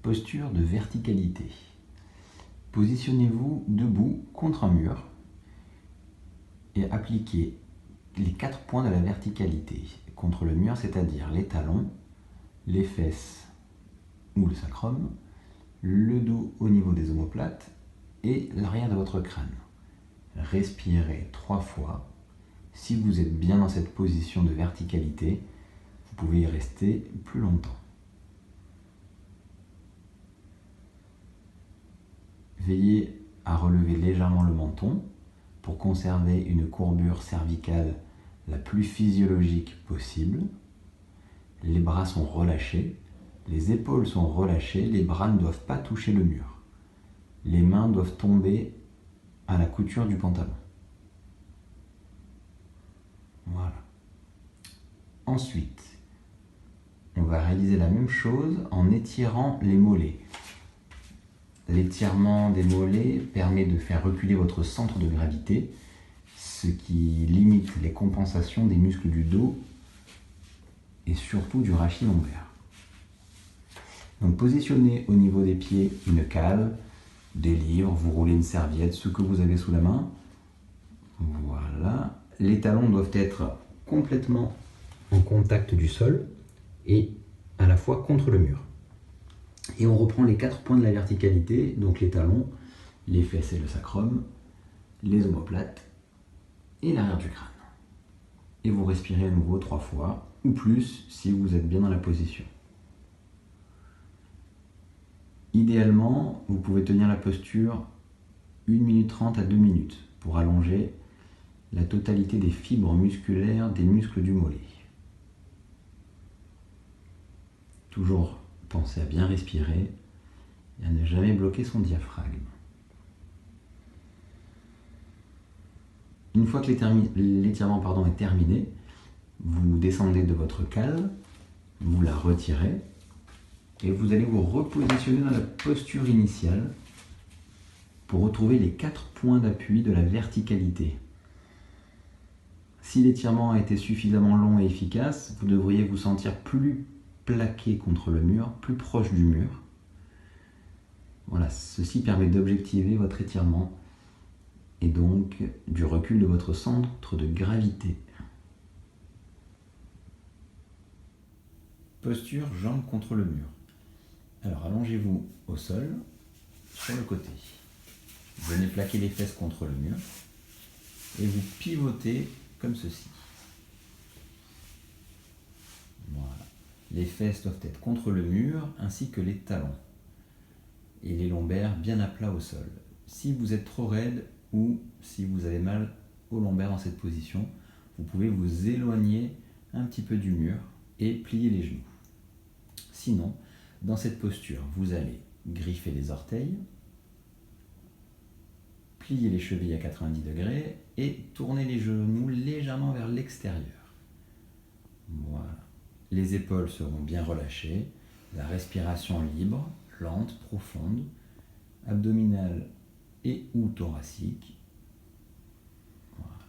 Posture de verticalité. Positionnez-vous debout contre un mur et appliquez les 4 points de la verticalité contre le mur, c'est-à-dire les talons, les fesses ou le sacrum, le dos au niveau des omoplates et l'arrière de votre crâne. Respirez 3 fois. Si vous êtes bien dans cette position de verticalité, vous pouvez y rester plus longtemps. Veillez à relever légèrement le menton pour conserver une courbure cervicale la plus physiologique possible. Les bras sont relâchés, les épaules sont relâchées, les bras ne doivent pas toucher le mur. Les mains doivent tomber à la couture du pantalon. Voilà. Ensuite, on va réaliser la même chose en étirant les mollets. L'étirement des mollets permet de faire reculer votre centre de gravité, ce qui limite les compensations des muscles du dos et surtout du rachis lombaire. Donc positionnez au niveau des pieds une cale, des livres, vous roulez une serviette, ce que vous avez sous la main. Voilà. Les talons doivent être complètement en contact du sol et à la fois contre le mur. Et on reprend les 4 points de la verticalité, donc les talons, les fesses et le sacrum, les omoplates et l'arrière du crâne. Et vous respirez à nouveau 3 fois, ou plus si vous êtes bien dans la position. Idéalement, vous pouvez tenir la posture 1 minute 30 à 2 minutes pour allonger la totalité des fibres musculaires des muscles du mollet. Toujours pensez à bien respirer et à ne jamais bloquer son diaphragme. Une fois que l'étirement est terminé, vous descendez de votre cale, vous la retirez et vous allez vous repositionner dans la posture initiale pour retrouver les 4 points d'appui de la verticalité. Si l'étirement a été suffisamment long et efficace, vous devriez vous sentir plus plaqué contre le mur, plus proche du mur. Voilà, ceci permet d'objectiver votre étirement et donc du recul de votre centre de gravité. Posture jambes contre le mur. Alors allongez-vous au sol, sur le côté. Venez plaquer les fesses contre le mur et vous pivotez comme ceci. Voilà. Les fesses doivent être contre le mur ainsi que les talons et les lombaires bien à plat au sol. Si vous êtes trop raide ou si vous avez mal aux lombaires dans cette position, vous pouvez vous éloigner un petit peu du mur et plier les genoux. Sinon, dans cette posture, vous allez griffer les orteils, plier les chevilles à 90 degrés et tourner les genoux légèrement vers l'extérieur. Voilà. Les épaules seront bien relâchées, la respiration libre, lente, profonde, abdominale et ou thoracique. Voilà.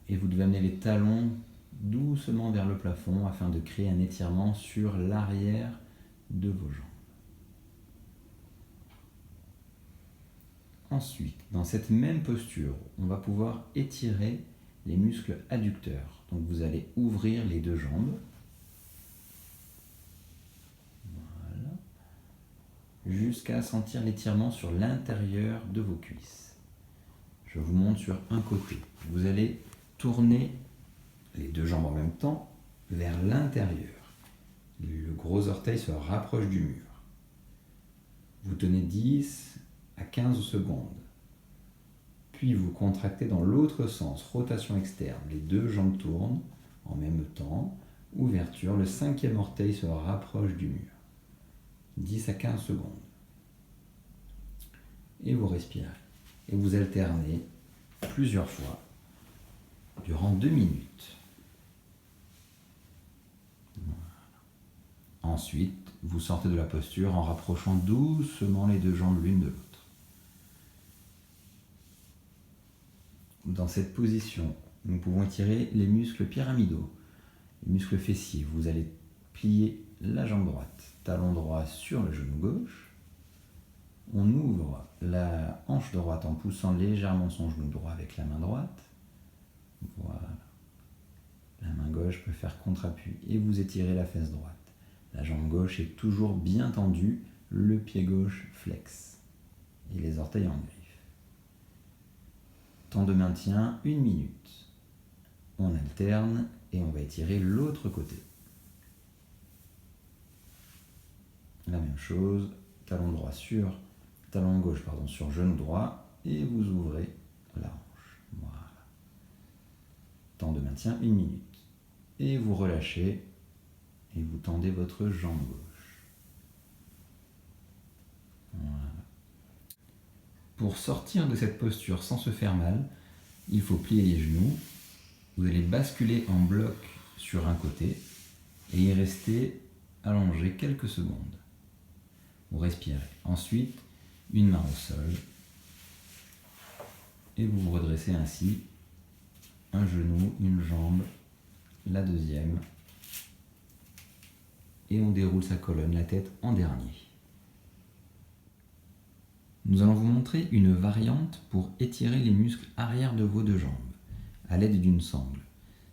Et vous devez amener les talons doucement vers le plafond afin de créer un étirement sur l'arrière de vos jambes. Ensuite, dans cette même posture, on va pouvoir étirer les muscles adducteurs. Donc vous allez ouvrir les 2 jambes. Voilà. Jusqu'à sentir l'étirement sur l'intérieur de vos cuisses. Je vous montre sur un côté. Vous allez tourner les 2 jambes en même temps vers l'intérieur. Le gros orteil se rapproche du mur. Vous tenez 10 à 15 secondes. Puis vous contractez dans l'autre sens, rotation externe. Les 2 jambes tournent en même temps. Ouverture, le 5e orteil se rapproche du mur. 10 à 15 secondes. Et vous respirez. Et vous alternez plusieurs fois durant 2 minutes. Voilà. Ensuite, vous sortez de la posture en rapprochant doucement les 2 jambes l'une de l'autre. Dans cette position, nous pouvons étirer les muscles pyramidaux, les muscles fessiers. Vous allez pliez la jambe droite, talon droit sur le genou gauche. On ouvre la hanche droite en poussant légèrement son genou droit avec la main droite. Voilà. La main gauche peut faire contre-appui et vous étirez la fesse droite. La jambe gauche est toujours bien tendue, le pied gauche flex et les orteils en griffe. Temps de maintien, 1 minute. On alterne et on va étirer l'autre côté. La même chose, talon gauche sur genou droit et vous ouvrez la hanche. Voilà. Temps de maintien, 1 minute. Et vous relâchez et vous tendez votre jambe gauche. Voilà. Pour sortir de cette posture sans se faire mal, il faut plier les genoux. Vous allez basculer en bloc sur un côté et y rester allongé quelques secondes. Vous respirez. Ensuite, une main au sol et vous vous redressez ainsi. Un genou, une jambe, la deuxième. Et on déroule sa colonne, la tête en dernier. Nous allons vous montrer une variante pour étirer les muscles arrière de vos deux jambes à l'aide d'une sangle.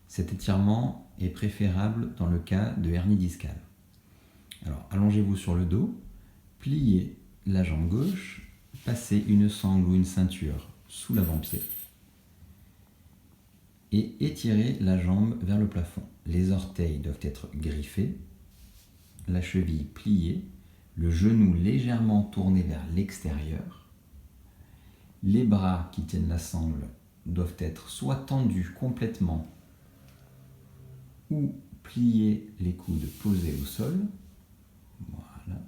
Cet étirement est préférable dans le cas de hernie discale. Alors, allongez-vous sur le dos, pliez la jambe gauche, passez une sangle ou une ceinture sous l'avant-pied et étirez la jambe vers le plafond. Les orteils doivent être griffés, la cheville pliée, le genou légèrement tourné vers l'extérieur. Les bras qui tiennent la sangle doivent être soit tendus complètement ou plier les coudes posés au sol. Voilà.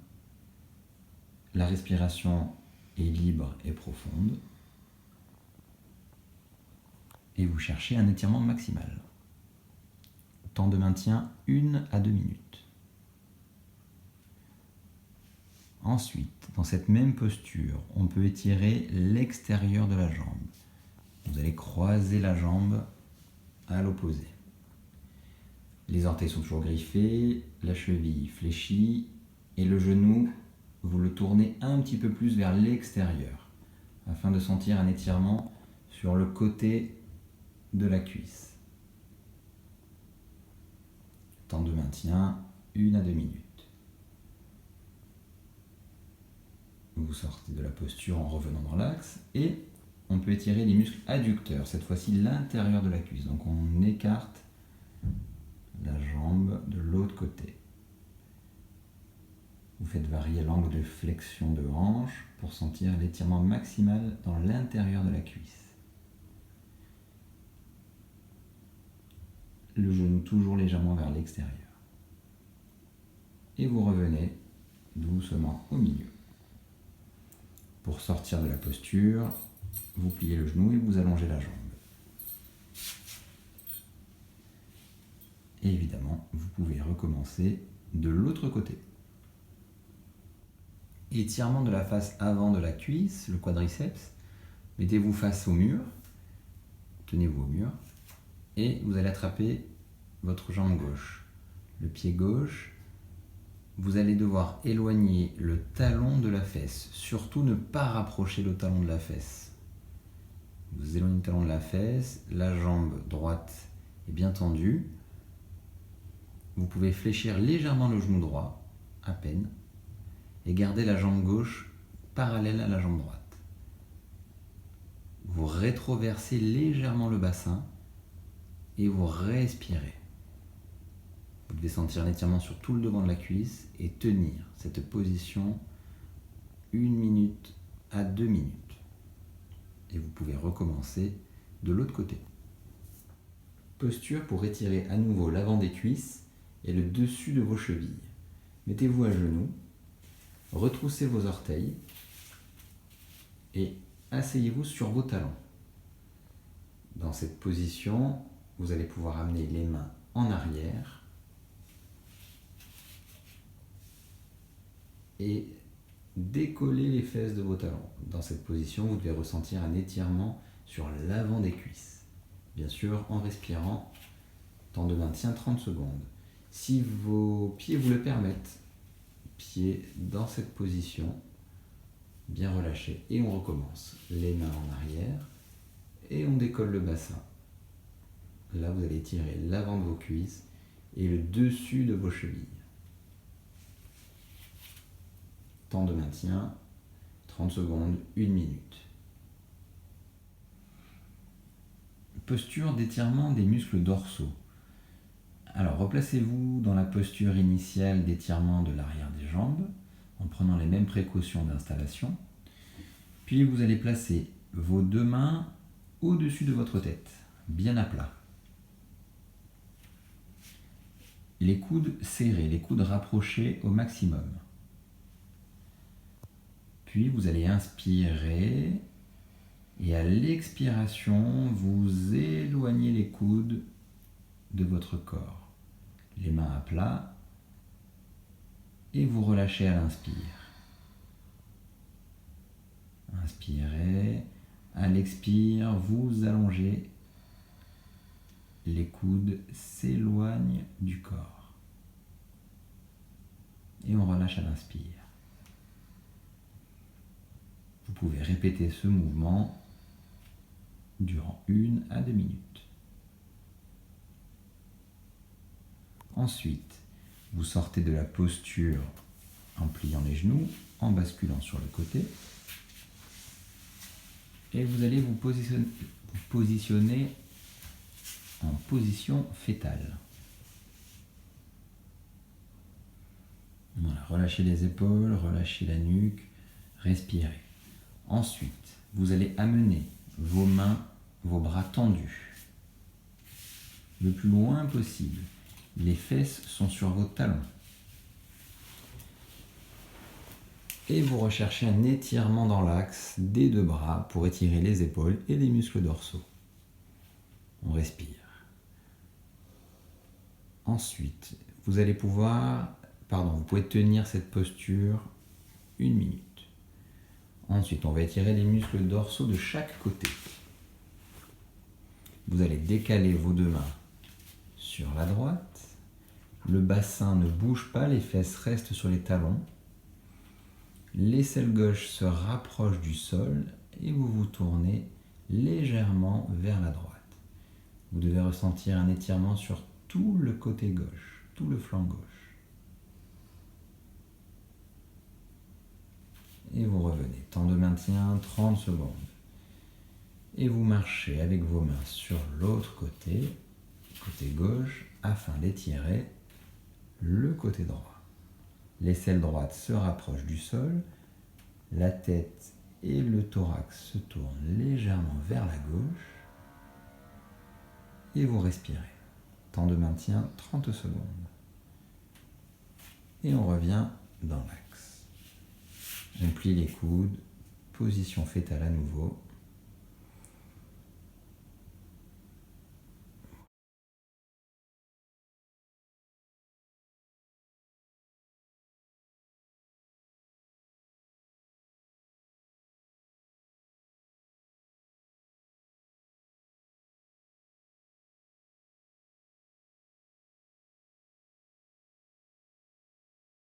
La respiration est libre et profonde. Et vous cherchez un étirement maximal. Temps de maintien, 1 à 2 minutes. Ensuite, dans cette même posture, on peut étirer l'extérieur de la jambe. Vous allez croiser la jambe à l'opposé. Les orteils sont toujours griffés, la cheville fléchie et le genou, vous le tournez un petit peu plus vers l'extérieur afin de sentir un étirement sur le côté de la cuisse. Temps de maintien, 1 à 2 minutes. Vous sortez de la posture en revenant dans l'axe et on peut étirer les muscles adducteurs, cette fois-ci l'intérieur de la cuisse. Donc on écarte la jambe de l'autre côté. Vous faites varier l'angle de flexion de hanche pour sentir l'étirement maximal dans l'intérieur de la cuisse. Le genou toujours légèrement vers l'extérieur. Et vous revenez doucement au milieu. Pour sortir de la posture, vous pliez le genou et vous allongez la jambe. Et évidemment, vous pouvez recommencer de l'autre côté. Étirement de la face avant de la cuisse, le quadriceps. Mettez-vous face au mur, tenez-vous au mur, et vous allez attraper votre jambe gauche. Le pied gauche, vous allez devoir éloigner le talon de la fesse. Surtout ne pas rapprocher le talon de la fesse. Vous éloignez le talon de la fesse, la jambe droite est bien tendue. Vous pouvez fléchir légèrement le genou droit, à peine, et garder la jambe gauche parallèle à la jambe droite. Vous rétroversez légèrement le bassin et vous respirez. Vous devez sentir l'étirement sur tout le devant de la cuisse et tenir cette position 1 minute à 2 minutes. Et vous pouvez recommencer de l'autre côté. Posture pour étirer à nouveau l'avant des cuisses et le dessus de vos chevilles. Mettez-vous à genoux, retroussez vos orteils et asseyez-vous sur vos talons. Dans cette position, vous allez pouvoir amener les mains en arrière et décoller les fesses de vos talons. Dans cette position, vous devez ressentir un étirement sur l'avant des cuisses. Bien sûr, en respirant, temps de maintien 30 secondes. Si vos pieds vous le permettent, pieds dans cette position, bien relâchés. Et on recommence. Les mains en arrière et on décolle le bassin. Là, vous allez tirer l'avant de vos cuisses et le dessus de vos chevilles. Temps de maintien, 30 secondes, 1 minute. Posture d'étirement des muscles dorsaux. Alors, replacez-vous dans la posture initiale d'étirement de l'arrière des jambes, en prenant les mêmes précautions d'installation. Puis vous allez placer vos deux mains au-dessus de votre tête, bien à plat. Les coudes serrés, les coudes rapprochés au maximum. Puis vous allez inspirer et à l'expiration, vous éloignez les coudes de votre corps. Les mains à plat et vous relâchez à l'inspire. Inspirez, à l'expire, vous allongez. Les coudes s'éloignent du corps. Et on relâche à l'inspire. Vous pouvez répéter ce mouvement durant 1 à 2 minutes. Ensuite, vous sortez de la posture en pliant les genoux, en basculant sur le côté. Et vous allez vous positionner en position fétale. Voilà, relâchez les épaules, relâchez la nuque, respirez. Ensuite, vous allez amener vos mains, vos bras tendus, le plus loin possible. Les fesses sont sur vos talons. Et vous recherchez un étirement dans l'axe des deux bras pour étirer les épaules et les muscles dorsaux. On respire. Ensuite, vous pouvez tenir cette posture 1 minute. Ensuite, on va étirer les muscles dorsaux de chaque côté. Vous allez décaler vos deux mains sur la droite. Le bassin ne bouge pas, les fesses restent sur les talons. L'aisselle gauche se rapproche du sol et vous vous tournez légèrement vers la droite. Vous devez ressentir un étirement sur tout le côté gauche, tout le flanc gauche. Et vous revenez. Temps de maintien, 30 secondes. Et vous marchez avec vos mains sur l'autre côté gauche, afin d'étirer le côté droit. L'aisselle droite se rapproche du sol, la tête et le thorax se tournent légèrement vers la gauche, et vous respirez. Temps de maintien, 30 secondes. Et on revient dans l'axe. On plie les coudes, position fétale à nouveau.